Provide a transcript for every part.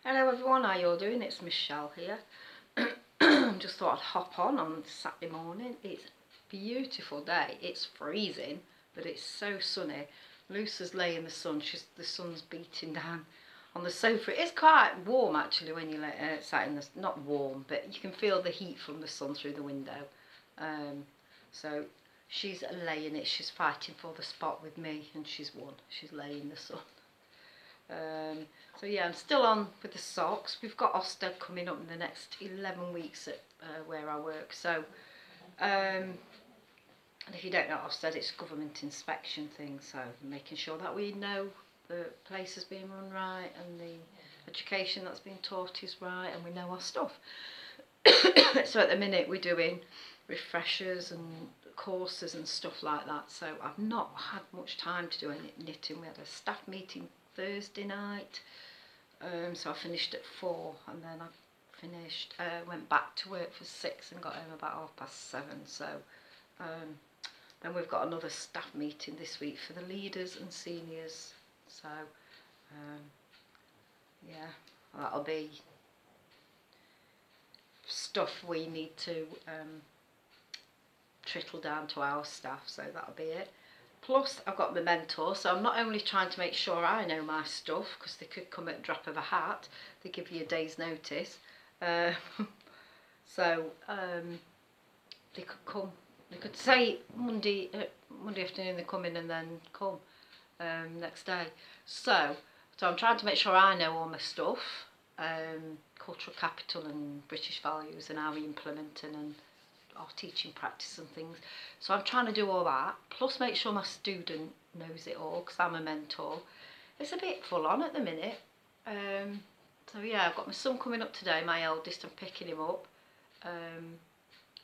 Hello everyone, how you all doing? It's Michelle here. Just thought I'd hop on Saturday morning. It's a beautiful day. It's freezing, but it's so sunny. Lucy's laying in the sun. The sun's beating down on the sofa. It's quite warm actually when you sat in the, not warm, but you can feel the heat from the sun through the window. So she's laying it. She's fighting for the spot with me, and she's won. She's laying in the sun. So yeah, I'm still on with the socks. We've got Ofsted coming up in the next 11 weeks at where I work. So, and if you don't know Ofsted, it's a government inspection thing. So making sure that we know the place is being run right and the education that's being taught is right and we know our stuff. So at the minute we're doing refreshers and courses and stuff like that. So I've not had much time to do any knitting. We had a staff meeting Thursday night, so I finished at 4 and then I went back to work for 6 and got home about 7:30. So then we've got another staff meeting this week for the leaders and seniors. So yeah, that'll be stuff we need to trickle down to our staff, so that'll be it. Plus I've got my mentor, so I'm not only trying to make sure I know my stuff, because they could come at the drop of a hat. They give you a day's notice. So they could come, they could say Monday afternoon they come in and then come next day. So I'm trying to make sure I know all my stuff, cultural capital and British values and how we implement and our teaching practice and things. So I'm trying to do all that, plus make sure my student knows it all, because I'm a mentor. It's a bit full on at the minute. So yeah, I've got my son coming up today, my eldest. I'm picking him up.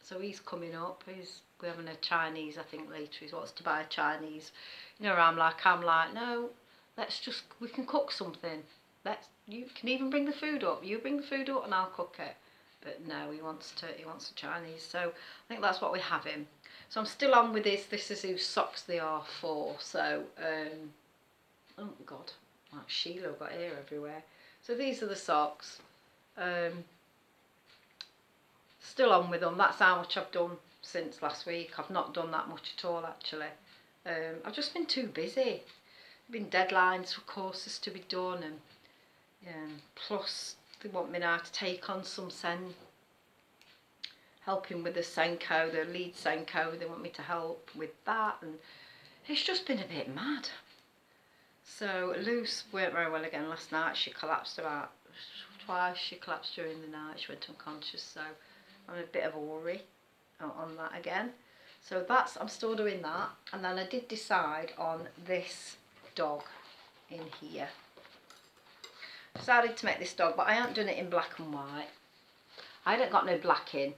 So he's coming up. We're having a Chinese, I think, later. He wants to buy a Chinese. You know, I'm like, no, we can cook something. You can even bring the food up. You bring the food up and I'll cook it. But no, he wants a Chinese, so I think that's what we're having. So I'm still on with this is whose socks they are for. So oh god, like Sheila, got hair everywhere. So these are the socks. Still on with them. That's how much I've done since last week. I've not done that much at all actually. I've just been too busy. Been deadlines for courses to be done, and plus they want me now to take on some helping with the Senko, the lead Senko. They want me to help with that, and it's just been a bit mad. So Luce weren't very well again last night. She collapsed about twice. She collapsed during the night. She went unconscious, so I'm a bit of a worry on that again. So I'm still doing that. And then I did decide on this dog in here. Decided to make this dog, but I haven't done it in black and white. I haven't got no black in.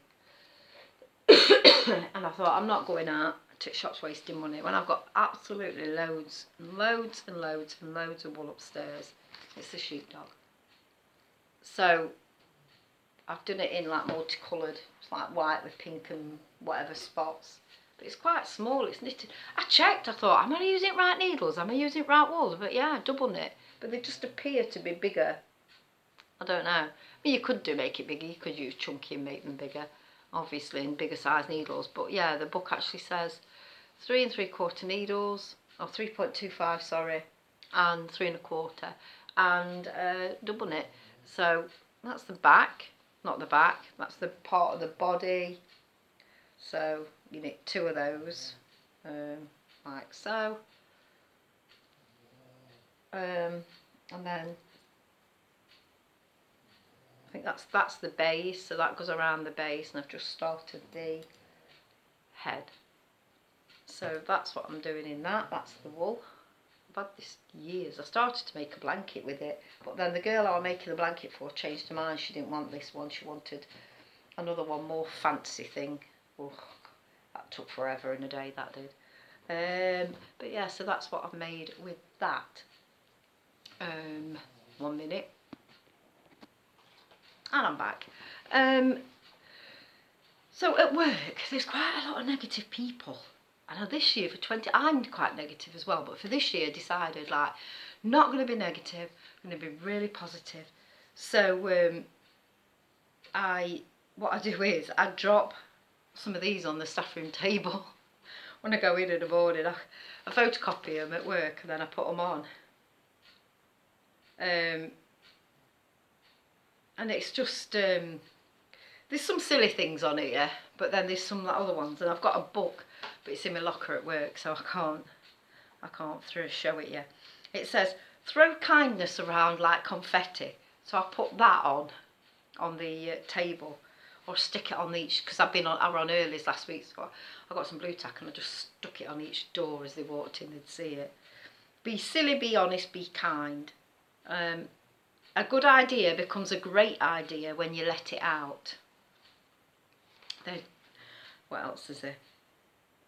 And I thought, I'm not going out to shops wasting money when I've got absolutely loads and loads and loads and loads of wool upstairs. It's the sheepdog. So I've done it in like multicoloured. It's like white with pink and whatever spots. But it's quite small, it's knitted. I checked, I thought, am I using right needles? Am I using right wool? But yeah, double knit. But they just appear to be bigger. I don't know. I mean, you could make it bigger. You could use chunky and make them bigger, obviously, in bigger size needles. But yeah, the book actually says 3 3/4 needles, or 3.25, sorry, and 3 1/4, and double knit. So that's the back, not the back. That's the part of the body. So you knit 2 of those, like so. And then I think that's the base, so that goes around the base, and I've just started the head. So that's what I'm doing in that. That's the wool. I've had this years. I started to make a blanket with it, but then the girl I was making the blanket for changed her mind. She didn't want this one. She wanted another one, more fancy thing. Oh, that took forever and a day, that did. But yeah, so that's what I've made with that. 1 minute. And I'm back. So at work, there's quite a lot of negative people. I know this year I'm quite negative as well, but for this year I decided, like, not going to be negative, I'm going to be really positive. So what I do is I drop some of these on the staff room table when I go in the morning. I photocopy them at work and then I put them on. And it's just there's some silly things on it, yeah, but then there's some other ones, and I've got a book, but it's in my locker at work, so I can't show it you. It says, throw kindness around like confetti. So I put that on the table, or stick it on each, because I ran earlys last week, so I got some blue tack and I just stuck it on each door as they walked in, they'd see it. Be silly, be honest, be kind. A good idea becomes a great idea when you let it out. What else is there?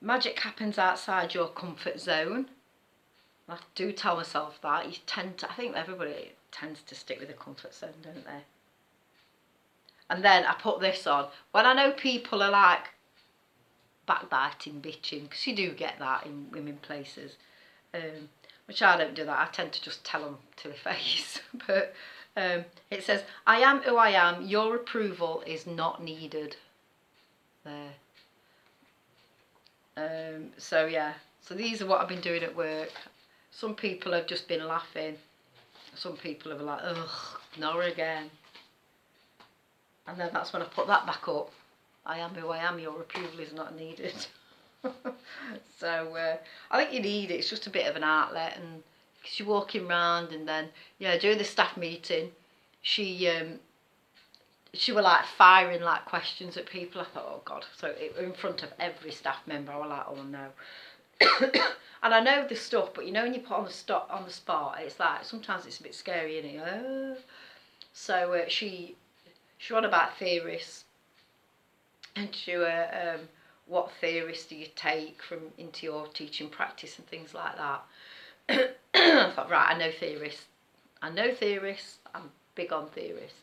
Magic happens outside your comfort zone. I do tell myself that. I think everybody tends to stick with the comfort zone, don't they? And then I put this on. When I know people are like backbiting, bitching, because you do get that in women places, which I don't do that. I tend to just tell them to their face. But it says, I am who I am. Your approval is not needed. There. So yeah. So these are what I've been doing at work. Some people have just been laughing. Some people have been like, ugh, not again. And then that's when I put that back up. I am who I am, your approval is not needed. So I think you need it. It's just a bit of an outlet, and because you're walking around, and then during the staff meeting, she were like firing like questions at people. I thought, oh God. So in front of every staff member, I was like, oh no. And I know the stuff, but when you put on the spot, it's like sometimes it's a bit scary, isn't it? So she on about theorists, and she what theorists do you take into your teaching practice and things like that. I thought, right, I know theorists. I'm big on theorists.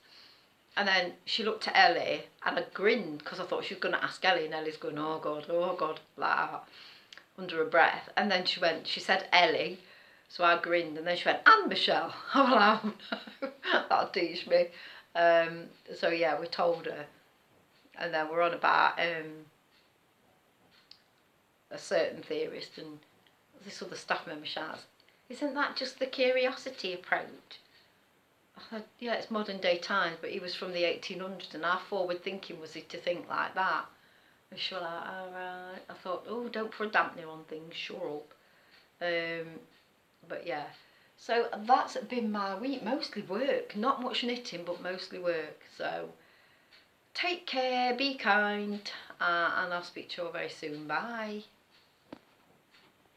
And then she looked at Ellie, and I grinned because I thought she was going to ask Ellie, and Ellie's going, oh God, like that, under her breath. And then she said Ellie, so I grinned, and then she went, and Michelle. I was like, oh no, that'll teach me. So yeah, we told her, and then we're on about a certain theorist, and this other staff member shouts, isn't that just the curiosity approach? I said, yeah, it's modern day times, but he was from the 1800s, and how forward thinking was he to think like that? And she was like, all right. I thought, oh, don't put a dampener on things, shut up. But yeah, so that's been my week, mostly work, not much knitting, but mostly work. So take care, be kind, and I'll speak to you all very soon. Bye.